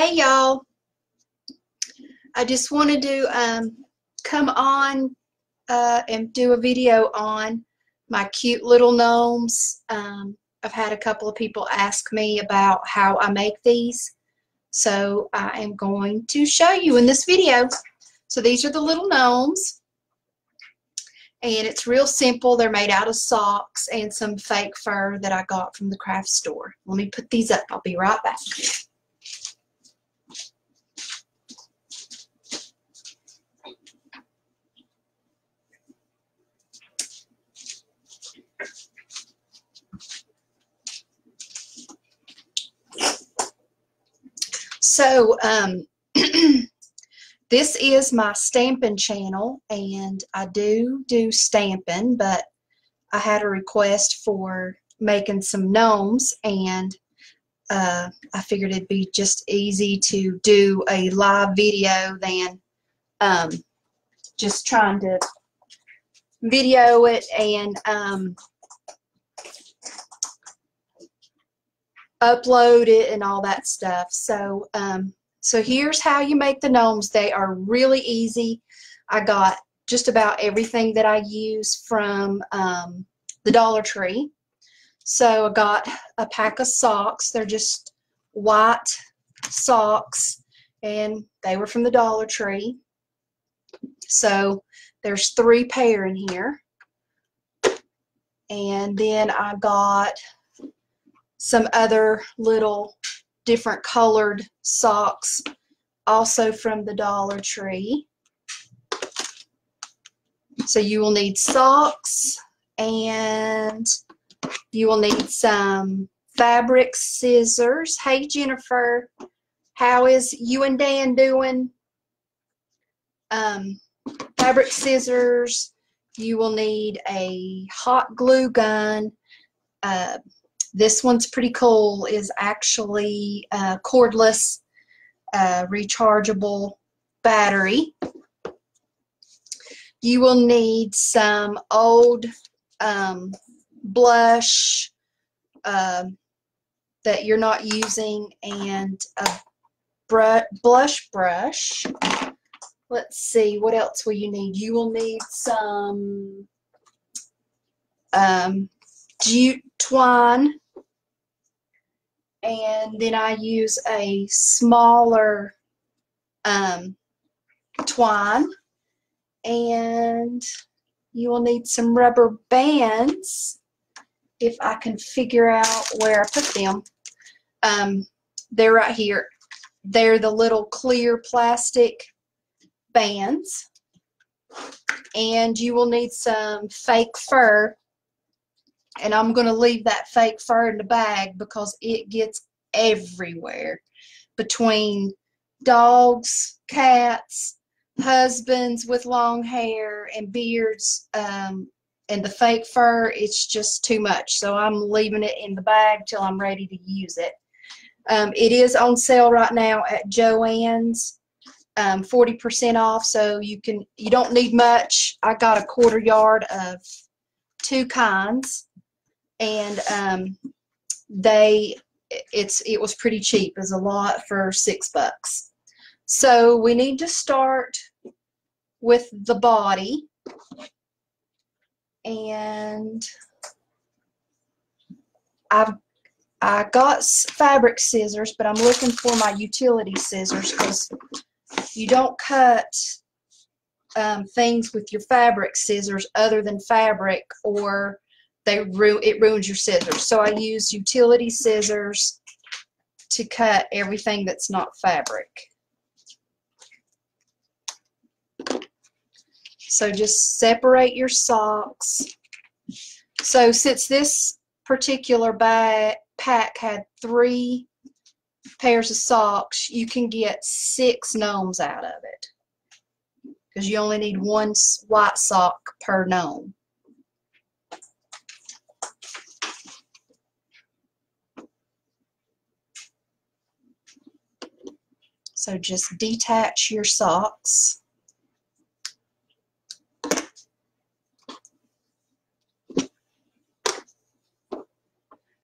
Hey y'all, I just wanted to come on and do a video on my cute little gnomes. I've had a couple of people ask me about how I make these, so I am going to show you in this video. So these are the little gnomes, and it's real simple. They're made out of socks and some fake fur that I got from the craft store. Let me put these up. I'll be right back. So this is my stampin channel, and I do stampin, but I had a request for making some gnomes, and I figured it'd be just easy to do a live video than just trying to video it and upload it and all that stuff. So so here's how you make the gnomes. They are really easy. I got just about everything that I use from the Dollar Tree. So I got a pack of socks. They're just white socks, and they were from the Dollar Tree. So there's 3 pair in here. And then I got some other little different colored socks, also from the Dollar Tree. So you will need socks, and you will need some fabric scissors. Hey Jennifer, how is you and Dan doing? Fabric scissors. You will need a hot glue gun. This one's pretty cool. Is actually cordless, rechargeable battery. You will need some old blush that you're not using, and a blush brush. Let's see, what else will you need? You will need some jute twine, and then I use a smaller twine, and you will need some rubber bands, if I can figure out where I put them. They're right here. They're the little clear plastic bands. And you will need some fake fur, and I'm going to leave that fake fur in the bag because it gets everywhere, between dogs, cats, husbands with long hair and beards, and the fake fur. It's just too much, so I'm leaving it in the bag till I'm ready to use it. It is on sale right now at Joann's, 40% off, so you don't need much. I got a 1/4 yard of 2 kinds, and it was pretty cheap. It was a lot for $6. So we need to start with the body, and I got fabric scissors, but I'm looking for my utility scissors, because you don't cut things with your fabric scissors other than fabric, or it ruins your scissors. So I use utility scissors to cut everything that's not fabric. So just separate your socks. So since this particular pack had 3 pairs of socks, you can get 6 gnomes out of it, because you only need 1 white sock per gnome. So just detach your socks.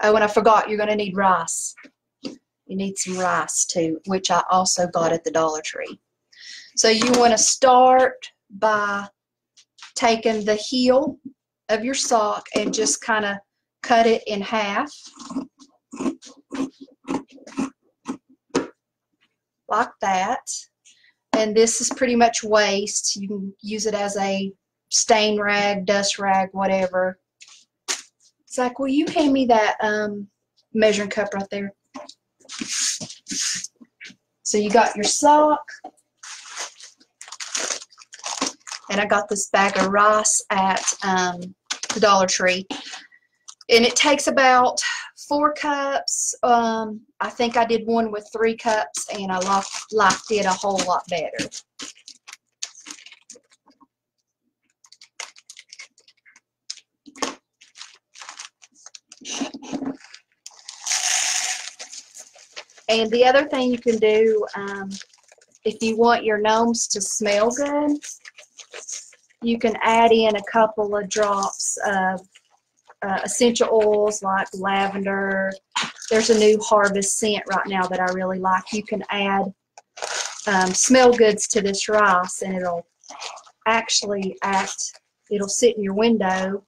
Oh, and I forgot, you're going to need rice. You need some rice too, which I also bought at the Dollar Tree. So you want to start by taking the heel of your sock and just kind of cut it in half like that. And this is pretty much waste. You can use it as a stain rag, dust rag, whatever. Zach, will you hand me that measuring cup right there? So you got your sock. And I got this bag of rice at the Dollar Tree. And it takes about 4 cups. I think I did one with 3 cups, and I liked it a whole lot better. And the other thing you can do, if you want your gnomes to smell good, you can add in a couple of drops of essential oils like lavender. There's a new harvest scent right now that I really like. You can add smell goods to this rice, and it'll actually it'll sit in your window,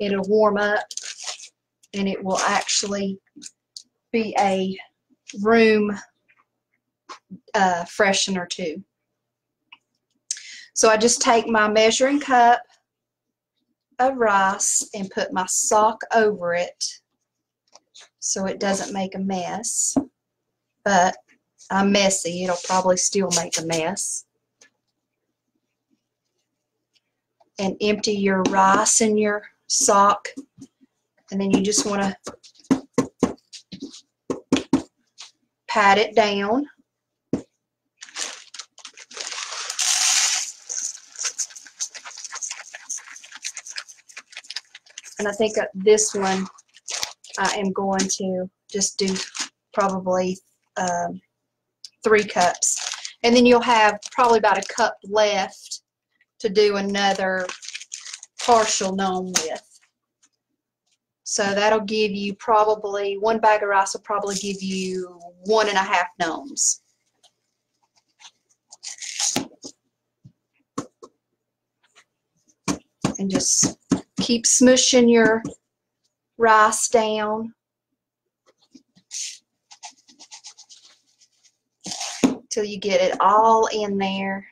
it'll warm up, and it will actually be a room freshener too. So I just take my measuring cup of rice and put my sock over it so it doesn't make a mess. But I'm messy. It'll probably still make a mess. And empty your rice in your sock. And then you just want to pat it down. And I think this one I am going to just do probably 3 cups. And then you'll have probably about a cup left to do another partial gnome with. So that'll give you probably, 1 bag of rice will probably give you 1.5 gnomes. And just keep smushing your rice down till you get it all in there.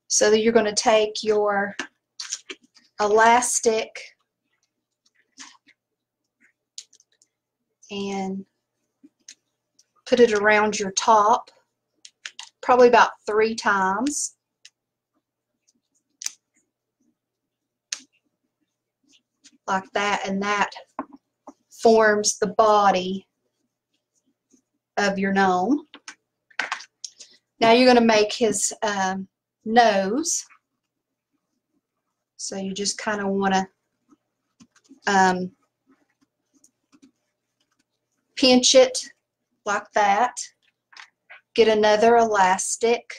So that you're going to take your elastic and put it around your top, probably about 3 times. Like that, and that forms the body of your gnome. Now you're going to make his nose. So you just kind of want to pinch it like that. Get another elastic.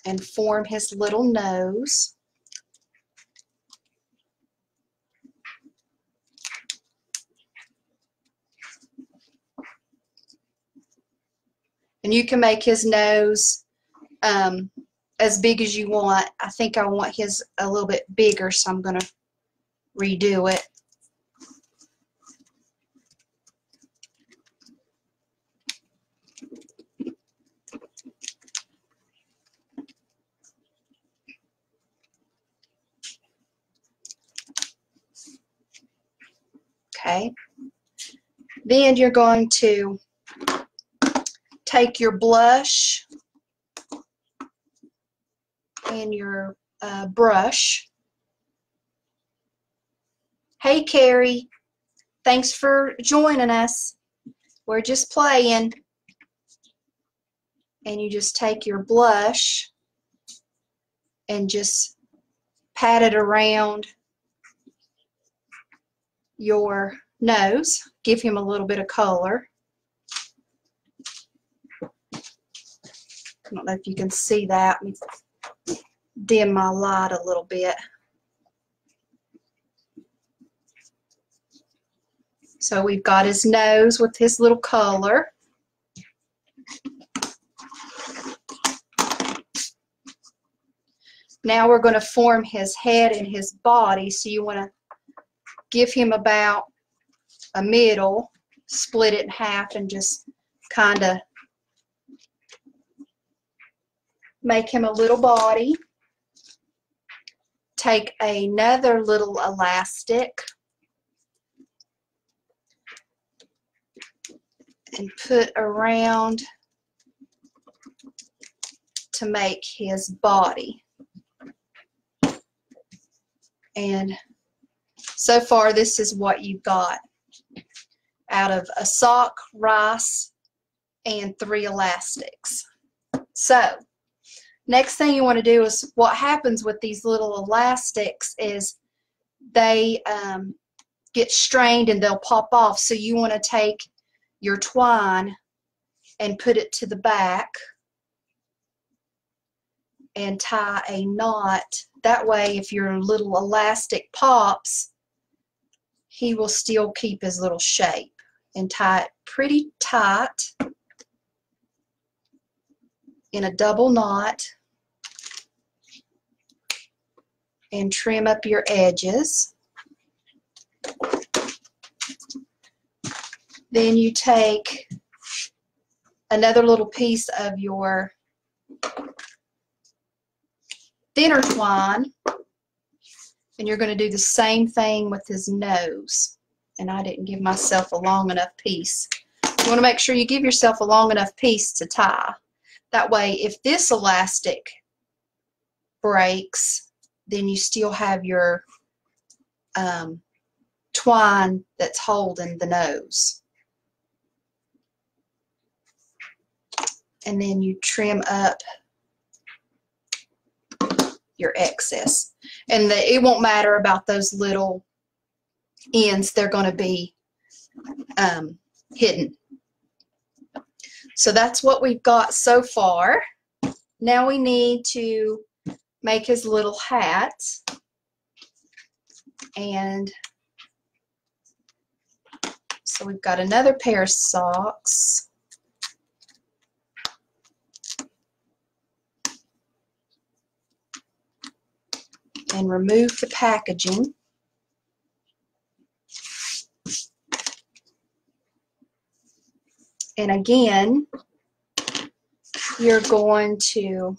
And form his little nose. And you can make his nose as big as you want. I think I want his a little bit bigger, so I'm going to redo it. Okay. Then you're going to take your blush and your brush. Hey, Carrie. Thanks for joining us. We're just playing. And you just take your blush and just pat it around your nose. Give him a little bit of color. I don't know if you can see that. Let me dim my light a little bit. So we've got his nose with his little color. Now we're going to form his head and his body. So you want to give him about a middle, split it in half, and just kind of make him a little body. Take another little elastic and put around to make his body. And so far this is what you got out of a sock, rice, and 3 elastics. So next thing you want to do is, what happens with these little elastics is they get strained and they'll pop off. So you want to take your twine and put it to the back and tie a knot. That way, if your little elastic pops, he will still keep his little shape. And tie it pretty tight in a double knot and trim up your edges. Then you take another little piece of your thinner twine, and you're going to do the same thing with his nose. And I didn't give myself a long enough piece. You want to make sure you give yourself a long enough piece to tie. That way, if this elastic breaks, then you still have your twine that's holding the nose. And then you trim up your excess. And it won't matter about those little ends. They're going to be hidden. So that's what we've got so far. Now we need to make his little hat. And so we've got another pair of socks. And remove the packaging. And again, you're going to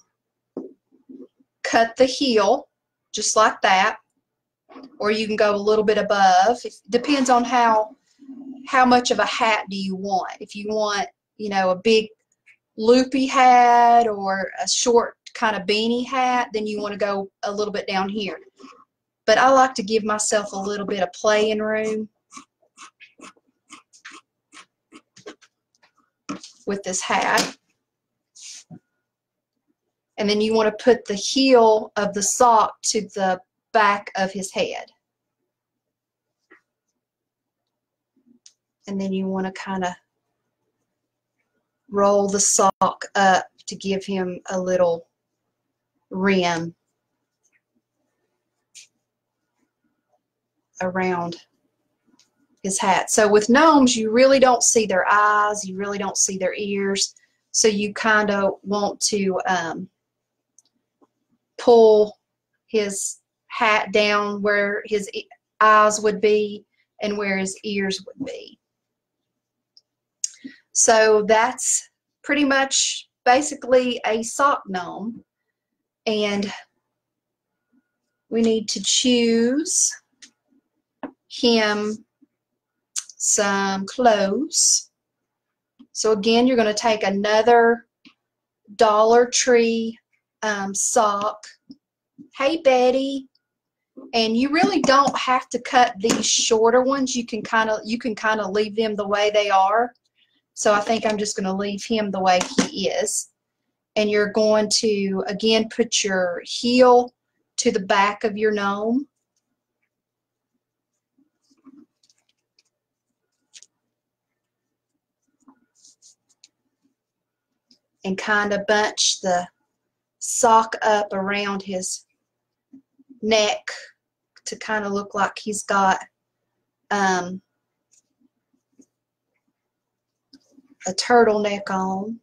cut the heel just like that, or you can go a little bit above. It depends on how much of a hat do you want. If you want, you know, a big loopy hat or a short kind of beanie hat, then you want to go a little bit down here. But I like to give myself a little bit of playing room with this hat. And then you want to put the heel of the sock to the back of his head. And then you want to kind of roll the sock up to give him a little rim around his hat. So with gnomes, you really don't see their eyes, you really don't see their ears, so you kind of want to pull his hat down where his eyes would be and where his ears would be. So that's pretty much basically a sock gnome. And we need to choose him some clothes. So again, you're going to take another Dollar Tree sock. Hey Betty. And you really don't have to cut these shorter ones. You can kind of leave them the way they are. So I think I'm just going to leave him the way he is. And you're going to, again, put your heel to the back of your gnome. and kind of bunch the sock up around his neck to kind of look like he's got a turtleneck on.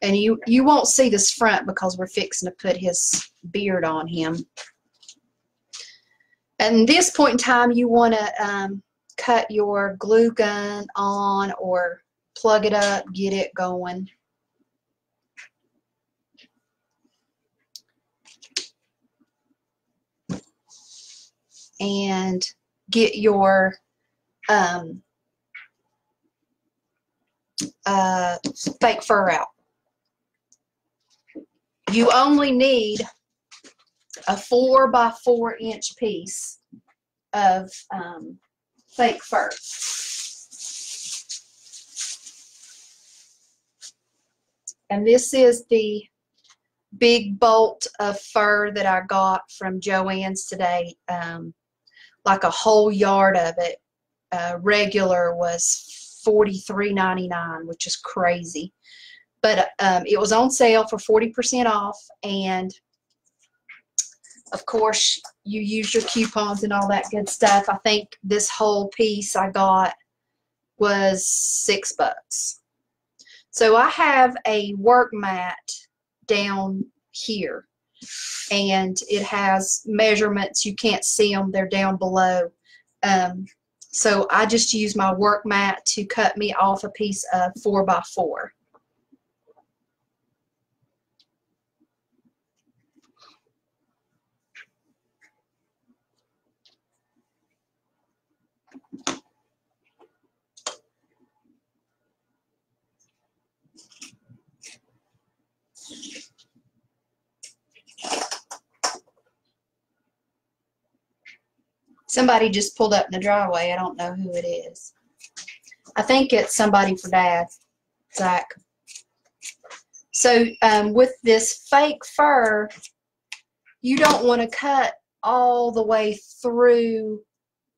And you won't see this front because we're fixing to put his beard on him. At this point in time, you want to cut your glue gun on or plug it up, get it going. And get your fake fur out. You only need a 4 by 4 inch piece of fake fur. And this is the big bolt of fur that I got from Joann's today. Like a whole yard of it. Regular was $43.99, which is crazy. But it was on sale for 40% off, and of course you use your coupons and all that good stuff. I think this whole piece I got was $6. So I have a work mat down here, and it has measurements. You can't see them, they're down below. So I just use my work mat to cut me off a piece of 4 by 4. Somebody just pulled up in the driveway. I don't know who it is. I think it's somebody for Dad, Zach. So with this fake fur, you don't want to cut all the way through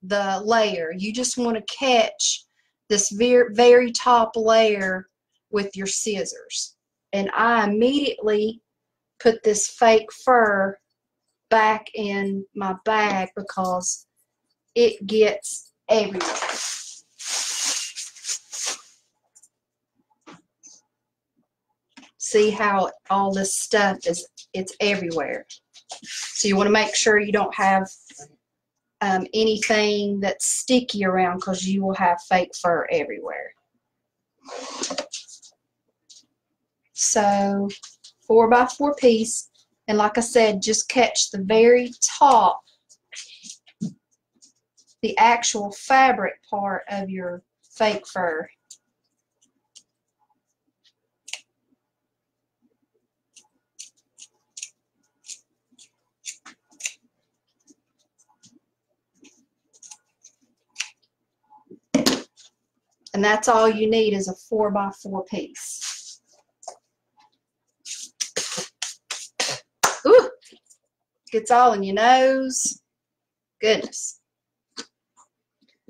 the layer. You just want to catch this very top layer with your scissors. And I immediately put this fake fur back in my bag because it gets everywhere. See how all this stuff it's everywhere. So you want to make sure you don't have anything that's sticky around, because you will have fake fur everywhere. So 4 by 4 piece, and like I said, just catch the very top, the actual fabric part of your fake fur. And that's all you need is a 4 by 4 piece. Ooh, gets all in your nose. Goodness.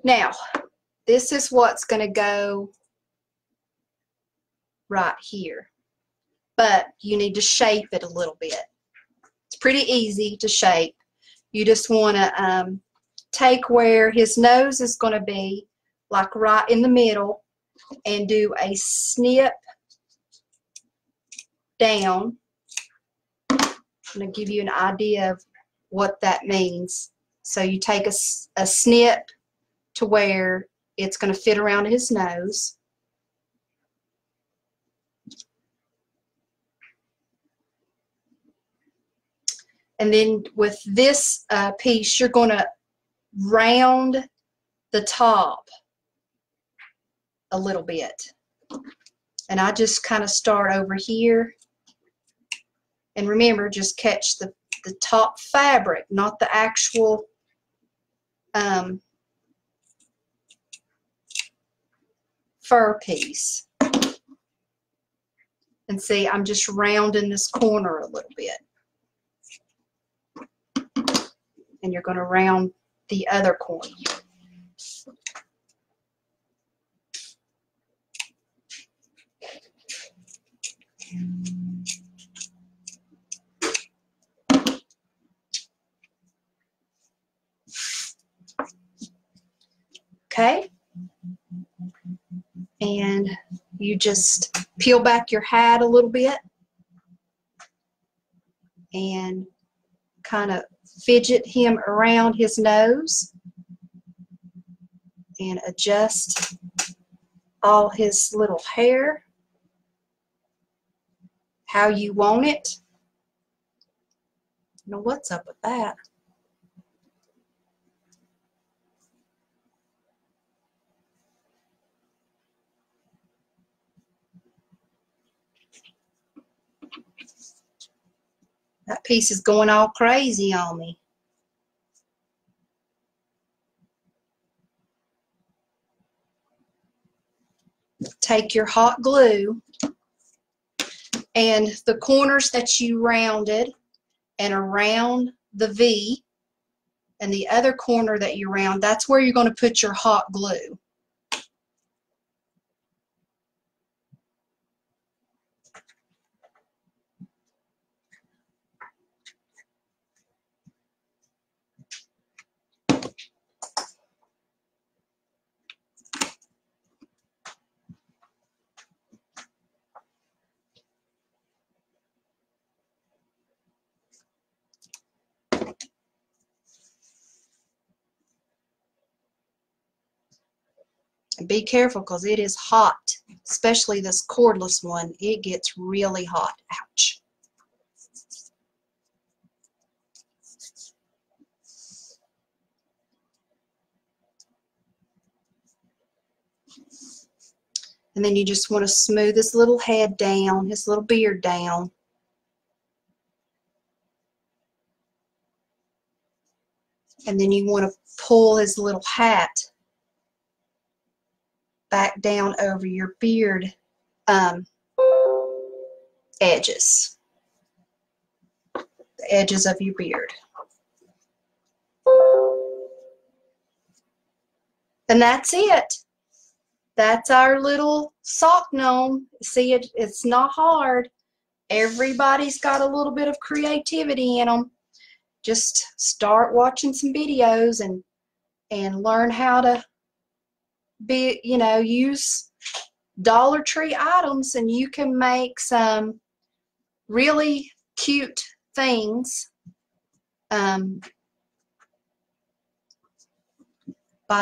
Now, this is what's going to go right here. But you need to shape it a little bit. It's pretty easy to shape. You just want to take where his nose is going to be, like right in the middle, and do a snip down. I'm going to give you an idea of what that means. So you take a snip to where it's going to fit around his nose. And then with this piece, you're going to round the top a little bit. And I just kind of start over here. And remember, just catch the top fabric, not the actual fur piece. And see, I'm just rounding this corner a little bit. And you're going to round the other corner. Okay. And you just peel back your hat a little bit and kind of fidget him around his nose and adjust all his little hair how you want it. I don't know what's up with that. That piece is going all crazy on me. Take your hot glue and the corners that you rounded and around the V and the other corner that you round, that's where you're going to put your hot glue. And be careful because it is hot, especially this cordless one. It gets really hot. Ouch. And then you just want to smooth his little head down, his little beard down. And then you want to pull his little hat back down over your beard edges, the edges of your beard. And that's it. That's our little sock gnome. See, it's not hard. Everybody's got a little bit of creativity in them. Just start watching some videos and learn how to use Dollar Tree items, and you can make some really cute things by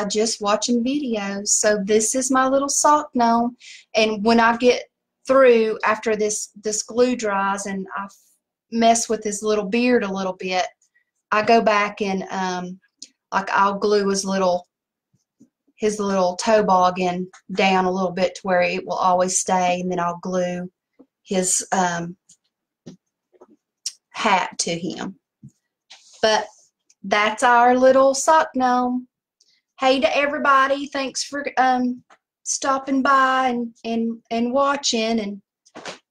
just watching videos. So this is my little sock gnome, and when I get through after this glue dries and I mess with his little beard a little bit, I go back and like I'll glue his little toboggan down a little bit to where it will always stay, and then I'll glue his hat to him. But that's our little sock gnome. Hey to everybody, thanks for stopping by and watching, and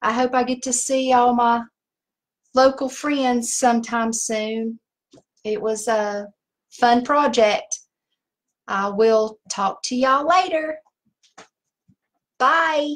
I hope I get to see all my local friends sometime soon. It was a fun project. I will talk to y'all later. Bye.